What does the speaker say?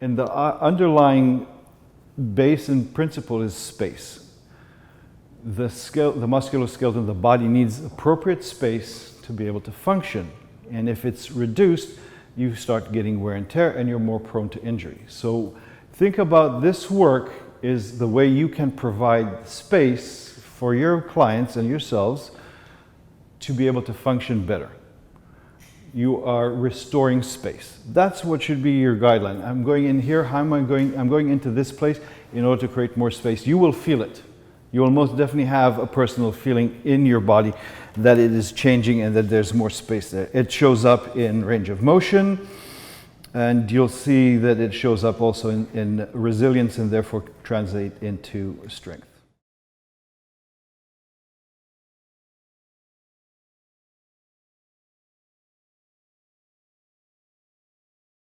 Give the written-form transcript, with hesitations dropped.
And the underlying base and principle is space. The musculoskeleton, the body needs appropriate space to be able to function. And if it's reduced, you start getting wear and tear and you're more prone to injury. So think about this work is the way you can provide space for your clients and yourselves to be able to function better. You are restoring space. That's what should be your guideline. I'm going in here, how am I going? I'm going into this place in order to create more space. You will feel it. You will most definitely have a personal feeling in your body that it is changing and that there's more space there. It shows up in range of motion, and you'll see that it shows up also in resilience and therefore translate into strength.